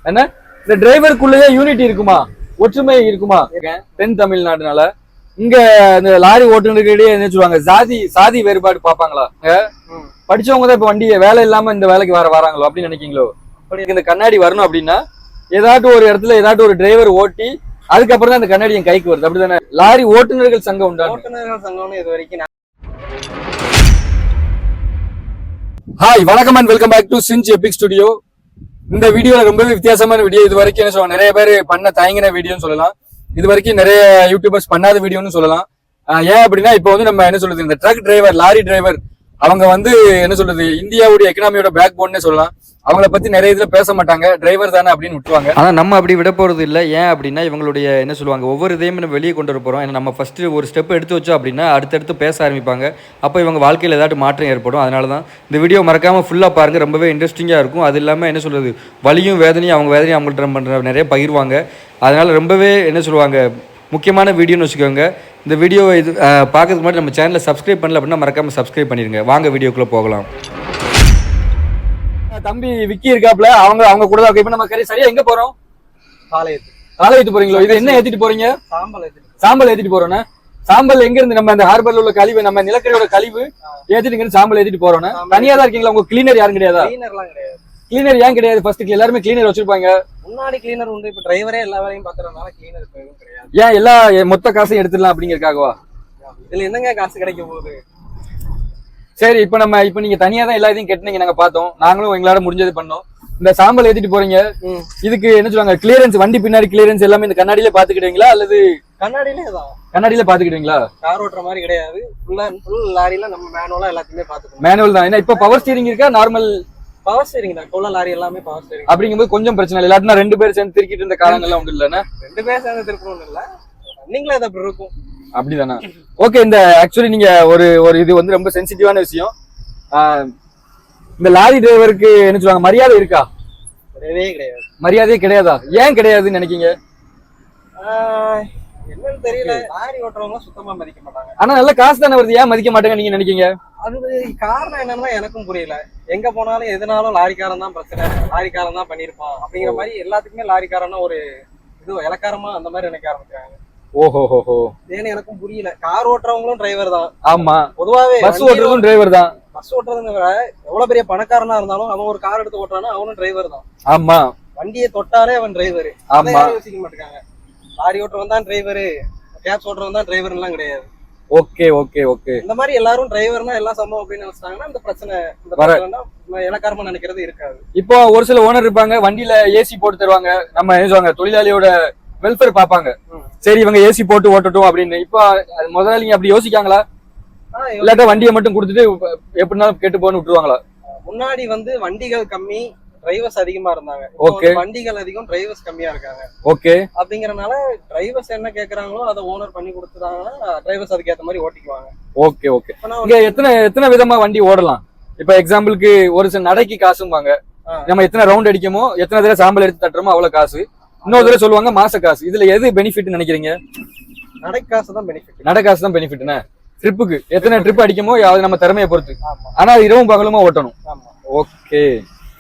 என்ன இந்த டிரைவருக்குள்ளேயே யூனிட்டி இருக்குமா, ஒற்றுமை இருக்குமா? தென் தமிழ்நாடுனால இங்க இந்த லாரி ஓட்டுநர்களிடையே என்ன சொல்லுவாங்க, சாதி வேறுபாடு பாப்பாங்களா? படிச்சவங்க தான் இப்ப வண்டியை வேலை இல்லாம இந்த வேலைக்கு வராங்களோ அப்படின்னு நினைக்கீங்களோ? இந்த கண்ணாடி வரணும் அப்படின்னா ஏதாட்டும் ஒரு இடத்துல ஏதாட்டும் ஒரு டிரைவர் ஓட்டி அதுக்கப்புறம் தான் இந்த கண்ணாடி என் கைக்கு வருது, அப்படிதானே? லாரி ஓட்டுநர்கள் சங்கம் உண்டா? ஓட்டுநர்கள் சங்கம்னு இது வரைக்கும் ஹாய், வணக்கம் and welcome back to Cinch Epic Studio. இந்த வீடியோல ரொம்பவே வித்தியாசமான வீடியோ. இது வரைக்கும் என்ன சொல்லுவாங்க, நிறைய பேர் பண்ண தயங்கின வீடியோன்னு சொல்லலாம். இது வரைக்கும் நிறைய யூடியூபர்ஸ் பண்ணாத வீடியோன்னு சொல்லலாம். ஏன் அப்படின்னா இப்போ வந்து நம்ம என்ன சொல்றது, இந்த ட்ரக் டிரைவர், லாரி டிரைவர் அவங்க வந்து என்ன சொல்றது, இந்தியாவுடைய எக்கனாமியோட பேக் போன்னே சொல்லலாம். அவங்கள பத்தி நிறைய இதுல பேச மாட்டாங்க, டிரைவர் தானே அப்படின்னு விட்டுருவாங்க. ஆனா நம்ம அப்படி விட போறது இல்லை. ஏன் அப்படின்னா இவங்களுடைய என்ன சொல்லுவாங்க, ஒவ்வொரு இதையும் நம்ம வெளியே கொண்டு வர போறோம். ஏன்னா நம்ம ஃபர்ஸ்ட் ஒரு ஸ்டெப் எடுத்து வச்சோம் அப்படின்னா அடுத்தடுத்து பேச ஆரம்பிப்பாங்க. அப்போ இவங்க வாழ்க்கையில் ஏதாட்டும் மாற்றம் ஏற்படும். அதனால தான் இந்த வீடியோ மறக்காம ஃபுல்லா பாருங்க, ரொம்பவே இன்ட்ரெஸ்டிங்கா இருக்கும். அது இல்லாமல் என்ன சொல்றது, வலியும் வேதனையும் அவங்கள்ட்ட பண்ற நிறைய பகிர்வாங்க. அதனால ரொம்பவே என்ன சொல்லுவாங்க, முக்கியமான வீடியோன்னு வச்சுக்கோங்க. இந்த வீடியோவை இது பார்க்கறதுக்கு முன்னாடி நம்ம சேனலை சப்ஸ்கிரைப் பண்ணல அப்படின்னா மறக்காம சப்ஸ்கிரைப் பண்ணிருங்க. வாங்க வீடியோக்குள்ள போகலாம். தம்பி விக்கி இருக்காப்ல, அவங்க கூட தான். இப்ப நம்ம சரியா எங்க போறோம்? காலையத்து போறீங்களோ? இது என்ன ஏத்திட்டு போறீங்க? சாம்பல் ஏத்திட்டு போறோம்னா, சாம்பல் எங்க இருந்து? நம்ம அந்த ஹார்பர்ல உள்ள கழிவு, நம்ம நிலக்கரியோட கழிவு ஏத்திட்டு சாம்பல் ஏத்திட்டு போறோம். தனியா தான் இருக்கீங்களா? உங்க கிளீனர் யாரும் கிடையாதா? கிளீனர் ஏன் கிடையாது? ஃபர்ஸ்ட் எல்லாருமே கிளீனர் வச்சிருப்பாங்க. முன்னாடி கிளீனர் உண்டு, இப்ப டிரைவரே எல்லா வேலையும் பாக்குறதுனால கிளீனர் கிடையாது. ஏன் எல்லா மொத்த காசையும் எடுத்துடலாம் அப்படிங்கறதுக்காகவா? இதுல என்னங்க காசு கிடைக்க போகுது? சரி, இப்ப நீங்க தனியா தான் எல்லா இதையும் கெட்டினீங்க, நாங்க பார்த்தோம். நாங்களும் எங்களால முடிஞ்சது பண்ணோம். இந்த சாம்பல் ஏத்திட்டு போறீங்க, இதுக்கு என்ன சொல்லுவாங்க, கிளியரன்ஸ், வண்டி பின்னாடி கிளியரன்ஸ் எல்லாமே இந்த கண்ணாடியில பாத்துக்கிட்டீங்களா அல்லது? கண்ணாடியில பாத்துக்கிட்டீங்களா? கார் ஓட்டுற மாதிரி கிடையாது, ஃபுல் லாரில நம்ம மேனுவலா எல்லாத்தையுமே பாத்துக்கணும். மேனுவல் தான். ஏன்னா இப்ப பவர் ஸ்டீரிங் இருக்கா, நார்மல் பவர் ஸ்டீரிங் தான். கொள்ள லாரி எல்லாமே பவர் ஸ்டீரிங். அப்படிங்கும்போது கொஞ்சம் பிரச்சனை இல்லை. இல்லாட்டினா ரெண்டு பேர் சேர்ந்து திருக்கிட்டு இருந்த காலங்கள்லாம் உண்டு இல்லைன்னா? ரெண்டு பேர் சேர்ந்து திருக்கணும்னு இல்ல, நீங்களே அது அப்படி இருக்கும். அப்படிதானா? ஓகே. இந்த ஆக்சுவலி நீங்க ஒரு இது வந்து ரொம்ப சென்சிட்டிவான விஷயம். இந்த லாரி டிரைவருக்கு என்ன சொல்லுவாங்க, மரியாதை இருக்கா? கிடையாது. மரியாதையே கிடையாதா? ஏன் கிடையாதுன்னு நினைக்கீங்க? என்னன்னு தெரியல. லாரி ஓட்டுறவங்க சுத்தமா மதிக்க மாட்டாங்க. ஆனா நல்ல காசு தானே வருது, ஏன் மதிக்க மாட்டாங்க நீங்க நினைக்கீங்க? அது காரணம் என்னன்னா எனக்கும் புரியல. எங்க போனாலும் எதுனாலும் லாரிக்காரன் தான் பிரச்சனை, லாரிக்காரன் தான் பண்ணிருப்பான் அப்படிங்கிற மாதிரி எல்லாத்துக்குமே லாரிக்காரன்னா ஒரு இது இலக்காரமா அந்த மாதிரி நினைக்க ஆரம்பிக்கிறாங்க. ஓஹோ. ஏன்னு எனக்கும் புரியல. கார் ஓட்டுறவங்களும் டிரைவர் தான். ஆமா, பொதுவாவே பஸ் ஓட்டுறதும் டிரைவர் தான். பஸ் ஓட்டுறதுங்க விட எவ்வளவு பெரிய பணக்காரனா இருந்தாலும் அவன் ஒரு கார் எடுத்து ஓட்டுறானா அவனும் டிரைவர் தான். ஆமா, வண்டியை தொட்டாலே அவன் டிரைவர். ஆமா, யோசிக்க மாட்டாங்க. லாரி ஓட்டுறவன் தான் டிரைவர், கேப்ஸ் ஓட்டுறவன் தான் டிரைவர் எல்லாம் கிடையாது. ஓகே. இந்த மாதிரி எல்லாரும் டிரைவர்னா எல்லாம் சம்பவம் அப்படின்னு நினைச்சாங்கன்னா இந்த பிரச்சனை இலக்காரமா நினைக்கிறது இருக்காது. இப்போ ஒரு சில ஓனர் இருப்பாங்க, வண்டியில ஏசி போட்டு தருவாங்க. நம்ம என்ன சொல்லுவாங்க, தொழிலாளியோட வெல்ஃபேர் பாப்பாங்க. சரி இவங்க ஏசி போட்டு ஓட்டட்டும் அப்படின்னு. இப்போ முதலாளிங்க அப்படி யோசிக்காங்களா? இல்லாட்டா வண்டியை மட்டும் கொடுத்துட்டு எப்படினாலும் கேட்டு போன்னு விட்டுருவாங்களா? முன்னாடி வந்து வண்டிகள் கம்மி, டிரைவர்ஸ் அதிகமா இருந்தாங்க. வண்டிகள் அதிகம், டிரைவர்ஸ் கம்மியா இருக்காங்க. ஓகே. அப்படிங்கறனால டிரைவர்ஸ் என்ன கேக்குறாங்களோ அதை ஓனர் பண்ணி கொடுத்துட்டாங்கன்னா டிரைவர்ஸ் அதுக்கு ஏத்த மாதிரி ஓட்டிக்குவாங்க. ஓகே. இங்க எத்தனை விதமா வண்டி ஓடலாம்? இப்ப எக்ஸாம்பிளுக்கு ஒரு சில நடைக்கு காசும்பாங்க. நம்ம எத்தனை ரவுண்ட் அடிக்குமோ, எத்தனை தடவை சாம்பல் எடுத்து தட்டுறோமோ அவ்வளவு காசு. இன்னொரு தடவை சொல்லுவாங்க மாச காசு. இதுல எது பெனிஃபிட் நினைக்கிறீங்க? நடை காசு தான் பெனிஃபிட். நடை காசு தான் பெனிஃபிட்னா? ட்ரிப்புக்கு எத்தனை ட்ரிப் அடிக்குமோ அது நம்ம திறமையை பொறுத்து. ஆனா இரவும் பகலுமா ஓட்டணும். ஓகே.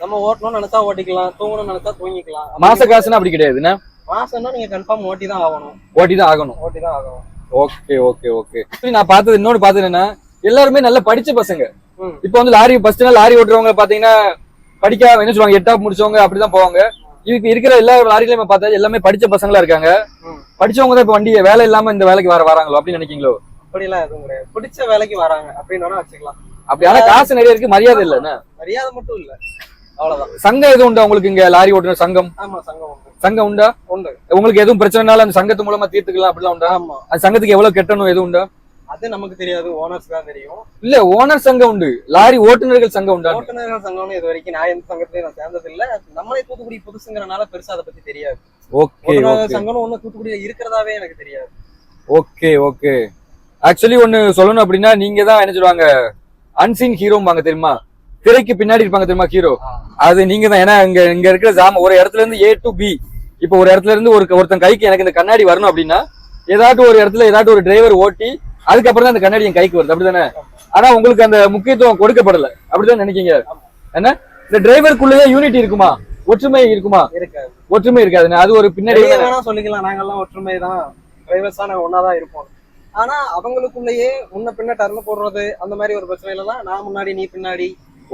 நம்ம ஓட்டணும்னு நினைச்சா ஓட்டிக்கலாம், தூங்கணும்னு நினைச்சா தூங்கிக்கலாம். மாச காசுன்னா அப்படி கிடையாதுன்னா? மாசம்னா நீங்க கன்ஃபார்ம் ஓட்டி தான் ஆகணும். ஓகே. நான் பார்த்தது இன்னொன்னு பார்த்தது என்னன்னா, எல்லாருமே நல்லா படிச்ச பசங்க. இப்ப வந்து லாரி லாரி ஓட்டுறவங்க பாத்தீங்கன்னா படிக்க என்ன சொல்லுவாங்க, 8ஆப் முடிச்சவங்க அப்படிதான் போவாங்க. இதுக்கு இருக்கிற எல்லா லாரிலையுமே பார்த்தா எல்லாமே படிச்ச பசங்களா இருக்காங்க. படிச்சவங்க தான் இப்ப வண்டி வேலை இல்லாம இந்த வேலைக்கு வராங்களோ அப்படின்னு நினைக்கீங்களோ? அப்படிலாம் எதுவும் கிடையாது. பிடிச்ச வேலைக்கு வராங்க அப்படின்னு வச்சுக்கலாம். அப்படி ஆனா காசு நிறைய இருக்கு, மரியாதை இல்லைன்னா? மரியாதை மட்டும் இல்ல, அவ்வளவுதான். சங்கம் எதுவும் உண்டா உங்களுக்கு இங்க லாரி ஓட்டுற சங்கம்? ஆமா, சங்கம் உண்டு. சங்கம் உண்டா? உண்டு. உங்களுக்கு எதுவும் பிரச்சனைனாலும் அந்த சங்கத்து மூலமா தீர்த்துக்கலாம் அப்படிலாம் உண்டா? ஆமா. அந்த சங்கத்துக்கு எவ்வளவு கட்டணும் எதுவும் உண்டா? அது நமக்கு தெரியாது, ஓனர்ஸ் தான் தெரியும். இல்ல, ஓனர் சங்கம் உண்டு, லாரி ஓட்டுநர்கள் சங்கம் உண்டா? ஓட்டுநர்கள் சங்கம்னு இது வரைக்கும் நான் எந்த சங்கத்திலயும் நான் சேர்ந்தது இல்ல. நம்மளே தூத்துக்குடி புதுசுங்கிறனால பெருசா அதை பத்தி தெரியாது. ஓகே. சங்கம் ஒண்ணு தூத்துக்குடியில இருக்கிறதாவே எனக்கு தெரியாது. ஓகே. ஆக்சுவலி ஒண்ணு சொல்லணும் அப்படின்னா, நீங்க தான் என்ன சொல்லுவாங்க, அன்சீன் ஹீரோம்பாங்க தெரியுமா? திரைக்கு பின்னாடி இருப்பாங்க தெரியுமா ஹீரோ? அது நீங்க தான். ஏன்னா இங்க இருக்கிற ஒரு இடத்துல இருந்து A to B, இப்ப ஒரு இடத்துல இருந்து ஒருத்தன் கைக்கு எனக்கு இந்த கண்ணாடி வரணும் அப்படின்னா ஏதாட்டும் ஒரு இடத்துல ஏதாட்டும் ஒரு டிரைவர் ஓட்டி அதுக்கப்புறம் தான் அந்த கண்ணாடி என் கைக்கு வருது, அப்படிதானே? ஆனா உங்களுக்கு அந்த முக்கியத்துவம் கொடுக்கப்படல, அப்படிதான் நினைக்கீங்க? என்ன இந்த டிரைவருக்குள்ளேயே யூனிட்டி இருக்குமா, ஒற்றுமை இருக்குமா? இருக்காது. ஒற்றுமை இருக்காதுண்ணே. அது ஒரு பின்னாடி வெளிய வேணா சொல்லிக்கலாம், நாங்கெல்லாம் ஒற்றுமை தான், டிரைவர்ஸ் தான், நாங்க ஒன்னாதான் இருப்போம். ஆனா அவங்களுக்குள்ளேயே முன்ன பின்ன டர்ன் போடுறது அந்த மாதிரி ஒரு பிரச்சனை இல்லைன்னா நான் முன்னாடி நீ பின்னாடி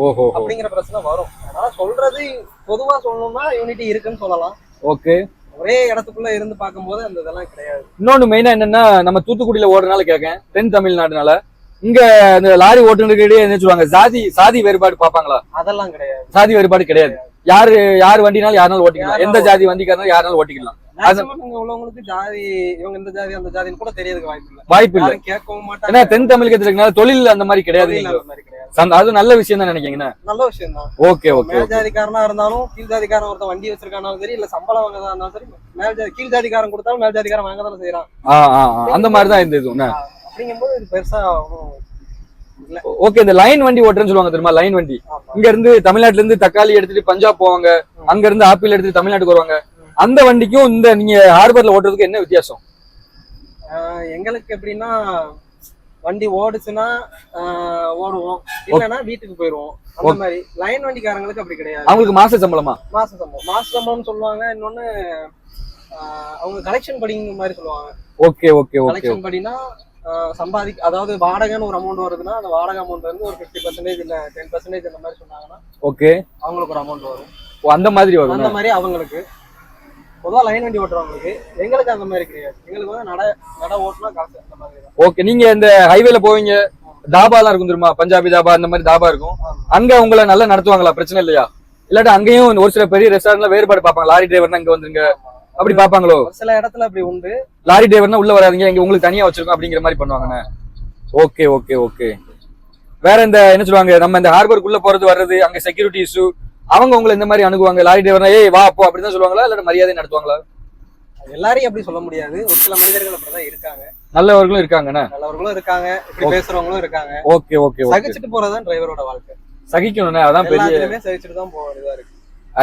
ஓஹோ அப்படிங்கிற பிரச்சனை வரும். அதனால சொல்றது பொதுவா சொல்லணும்னா யூனிட்டி இருக்குன்னு சொல்லலாம். ஓகே. ஒரே இடத்துக்குள்ள இருந்து பார்க்கும்போது அந்த இதெல்லாம் கிடையாது. இன்னொன்னு மெயினா என்னன்னா, நம்ம தூத்துக்குடியில ஓடுறதுனால கேட்கேன், தென் தமிழ்நாடுனால இங்க இந்த லாரி ஓட்டுநர்களிடையே என்ன சொல்லுவாங்க, சாதி வேறுபாடு பாப்பாங்களா? அதெல்லாம் கிடையாது. சாதி வேறுபாடு கிடையாது. யாரு வண்டினாலும் யாருனாலும் ஓட்டிக்கலாம், எந்த ஜாதி வண்டிக்காரனாலும் யாருனாலும் ஓட்டிக்கலாம். மேக்ஸிமம் இங்க உள்ளவங்களுக்கு ஜாதி, இவங்க இந்த ஜாதி அந்த ஜாதின்னு கூட தெரியறதுக்கு வாய்ப்பு இல்ல. யாரும் கேட்கவும் மாட்டாங்க. ஏன்னா தென் தமிழகத்துல இருக்கனால தொழில் அந்த மாதிரி கிடையாது. தொழில் அந்த மாதிரி கிடையாது. அது நல்ல விஷயம் தான் நினைக்கிறீங்கண்ணா. நல்ல விஷயம் தான். Okay okay. மேல் ஜாதிக்காரனா இருந்தாலும் கீழ் ஜாதிக்காரன் ஒருத்தன் வண்டி வச்சிருக்கானாலும் சரி, இல்ல சம்பளம் வாங்கதா இருந்தாலும் சரி, கீழ் ஜாதிக்காரன் கொடுத்தாலும் மேல் ஜாதிக்காரன் வாங்க தானே செய்யறான். அந்த மாதிரிதான் இந்த இது. அப்படிங்கும்போது இது பெருசா ஓகே. இந்த லைன் வண்டி ஓட்டுறேன்னு சொல்லுவாங்க தெரியுமா, லைன் வண்டி. இங்க இருந்து தமிழ்நாட்டுல இருந்து தக்காளி எடுத்துட்டு பஞ்சாப் போவாங்க, அங்க இருந்து ஆப்பிள் எடுத்துட்டு தமிழ்நாட்டுக்கு வருவாங்க. அந்த வண்டிக்கும் இந்த நீங்க ஹார்பர்ல ஓட்டுறதுக்கு என்ன வித்தியாசம்? எங்களுக்கு எப்படின்னா, வண்டி ஓடுச்சுன்னா ஓடுவோம், இல்லைன்னா வீட்டுக்கு போயிருவோம். அந்த மாதிரி லைன் வண்டிக்காரங்களுக்கு அப்படி கிடையாது. அவங்களுக்கு மாச சம்பளமா? மாச சம்பளம் சொல்லுவாங்க. இன்னொன்னு அவங்க கலெக்ஷன் படிங்கிற மாதிரி சொல்லுவாங்க. Okay okay okay. கலெக்ஷன் படினா அதாவது வாடகைன்னு ஒரு அமௌண்ட் வருதுன்னா அந்த வாடகை அமௌண்ட் வந்து ஒரு 50% இல்ல 10% அந்த மாதிரி சொன்னாங்கன்னா ஓகே அவங்களுக்கு ஒரு அமௌண்ட் வரும். அந்த மாதிரி வரும். அந்த மாதிரி அவங்களுக்கு பொதுவா லைன் வண்டி ஓட்டுறவங்களுக்கு. எங்களுக்கு அந்த மாதிரி கிடையாது. எங்களுக்கு வந்து நட ஓட்டுனா காசு அந்த மாதிரி தான். ஓகே. நீங்க இந்த ஹைவேல போவீங்க, தாபா எல்லாம் இருக்கும் தெரியுமா, பஞ்சாபி தாபா அந்த மாதிரி தாபா இருக்கும். அங்க உங்களை நல்லா நடத்துவாங்களா? பிரச்சனை இல்லையா? இல்லாட்டி அங்கேயும் ஒரு சில பெரிய ரெஸ்டாரண்ட்ல வேறுபாடு பார்ப்பாங்க, லாரி டிரைவர் இங்க வந்துருங்க அப்படி பாப்பாங்களோ? சில இடத்துல அப்படி உண்டு. லாரி டிரைவர்னா உள்ள வராதீங்க, இங்க உங்களுக்கு தனியா வச்சிருக்கோம் அப்படிங்கிற மாதிரி பண்ணுவாங்கண்ணே. Okay okay okay. வேற இந்த என்ன சொல்லுவாங்க, நம்ம இந்த ஹார்பருக்குள்ள போறது வர்றது, அங்க செக்யூரிட்டி இஷ்யூ, அவங்க உங்களை இந்த மாதிரி அணுகுவாங்க? லாரி டிரைவர்னா ஏய் வா அப்போ அப்படிதான் சொல்லுவாங்களா, இல்ல மரியாதை நடத்துவாங்களா? எல்லாரையும் அப்படி சொல்ல முடியாது. ஒரு சில மனிதர்கள் அப்படிதான் இருக்காங்க. நல்லவர்களும் இருக்காங்கண்ணா. நல்லவர்களும் இருக்காங்க, இப்படி பேசுறவங்களும் இருக்காங்க. Okay okay. சகிச்சுட்டு போறதுதான் டிரைவரோட வாழ்க்கை. சகிக்கணும்ண்ணே, அதான் பெரிய. சகிச்சுட்டு தான் போறதா இருக்கு.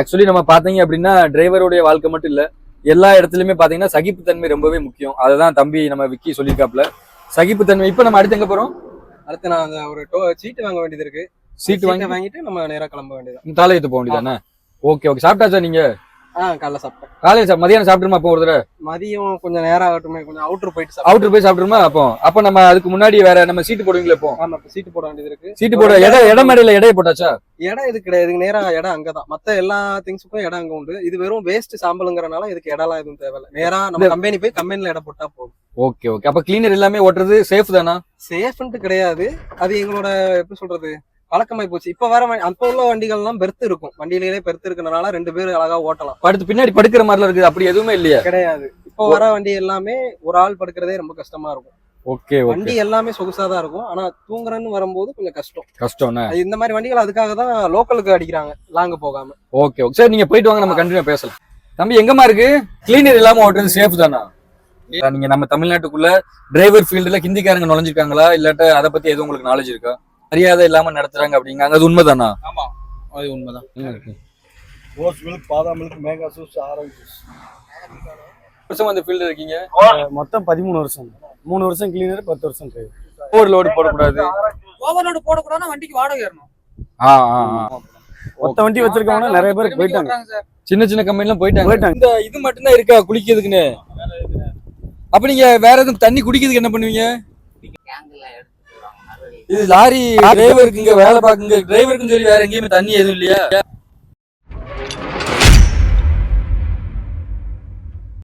ஆக்சுவலி நம்ம பாத்தீங்க அப்படின்னா டிரைவருடைய வாழ்க்கை மட்டும் இல்ல, எல்லா இடத்துலயுமே பாத்தீங்கன்னா சகிப்புத்தன்மை ரொம்பவே முக்கியம். அததான் தம்பி நம்ம விக்கி சொல்லியிருக்காப்ல, சகிப்புத்தன்மை. இப்ப நம்ம அடுத்து எங்க போறோம்? அடுத்து நான் ஒரு சீட்டு வாங்க வேண்டியது இருக்கு. சீட்டு வாங்கிட்டு நம்ம நேரா கிளம்ப வேண்டியது. தாளையத்து போக வேண்டியதானே? Okay okay. சாப்பிட்டாச்சா நீங்க? காலைல சாப்பிட்டேன். காலையில மதியானம் சாப்பிட்டுருமா? அப்போ ஒரு தடவை மதியம் கொஞ்சம் நேரம் ஆகட்டுமே, கொஞ்சம் அவுட்டர் போய் சாப்பிட்டுருமா? அப்போ நம்ம அதுக்கு முன்னாடி வேற நம்ம சீட்டு போடுவீங்களா? இப்போ சீட்டு போட வேண்டியது இருக்கு. சீட்டு போட இடம் மேடையில இடையே போட்டாச்சா? இடம் இது கிடையாது, நேரா இடம் அங்கதான். மத்த எல்லா திங்ஸுக்கும் இடம் அங்க உண்டு. இது வெறும் வேஸ்ட் சாம்பலுங்கிறனால இதுக்கு இடம்லாம் எதுவும் தேவையில்ல. நேரா நம்ம கம்பெனி போய் கம்பெனில இடம் போட்டா போதும். Okay okay. அப்ப கிளீனர் எல்லாமே ஓட்டுறது சேஃப் தானா? சேஃப்ன்ட்டு கிடையாது, அது எங்களோட எப்படி சொல்றது பழக்கமாய் போச்சு. இப்ப வர அப்ப உள்ள வண்டிகள் எல்லாம் பெர்த் இருக்கும், வண்டியிலேயே பெர்த் இருக்கனால 2 பேர் அழகா ஓட்டலாம். படுத்து பின்னாடி படுக்கிற மாதிரிலாம் இருக்குது, அப்படி எதுவுமே இல்லையா? கிடையாது. இப்ப வர வண்டி எல்லாமே ஒரு ஆள் படுக்கிறதே ரொம்ப கஷ்டமா இருக்கும். ஓகே. வண்டி எல்லாமே சொகுசாதான் இருக்கும், ஆனா தூங்குறன்னு வரும்போது கொஞ்சம் கஷ்டம். இந்த மாதிரி வண்டிகள் அதுக்காக தான் லோக்கலுக்கு அடிக்கிறாங்க, லாங் போகாம. Okay okay. சரி, நீங்க போயிட்டு வாங்க, நம்ம கண்டினியூ பேசலாம். தம்பி எங்கம்மா இருக்கு கிளீனர் இல்லாம ஓட்டுறது சேஃப் தானா? நீங்க நம்ம தமிழ்நாட்டுக்குள்ள டிரைவர் ஃபீல்டுல ஹிந்திக்காரங்க நுழைஞ்சிருக்காங்களா, இல்லாட்ட அதை பத்தி எதுவும் உங்களுக்கு நாலேஜ் இருக்கா? மரியாதை இல்லாம நடத்துறாங்க அப்படிங்க, அது உண்மைதானா? ஆமா, அது உண்மைதான். ரோஸ் மில்க், பாதாம் milk, manga juice, orange juice. வருஷம் அந்த ஃபீல்டு இருக்கீங்க? மொத்தம் 13 வருஷம். 3 வருஷம் கிளீனர், 10 வருஷம் டிரைவர். ஓவர் லோடு போடக்கூடாது. ஓவர்லோடு போடக்கூடாதுன்னா வண்டிக்கு வாடகை ஏறணும். மொத்த வண்டி வச்சிருக்கவங்க நிறைய பேர் போயிட்டாங்க, சின்ன சின்ன கம்பெனிலாம் போயிட்டாங்க. இந்த இது மட்டும் தான் இருக்கா குளிக்கிறதுக்குன்னு? அப்ப நீங்க வேற எதுவும் தண்ணி குடிக்கிறதுக்கு என்ன பண்ணுவீங்க? இது லாரி டிரைவருக்கு இங்க வேலை பாக்குங்க, டிரைவருக்கும் சரி வேற எங்கேயுமே தண்ணி எதுவும் இல்லையா?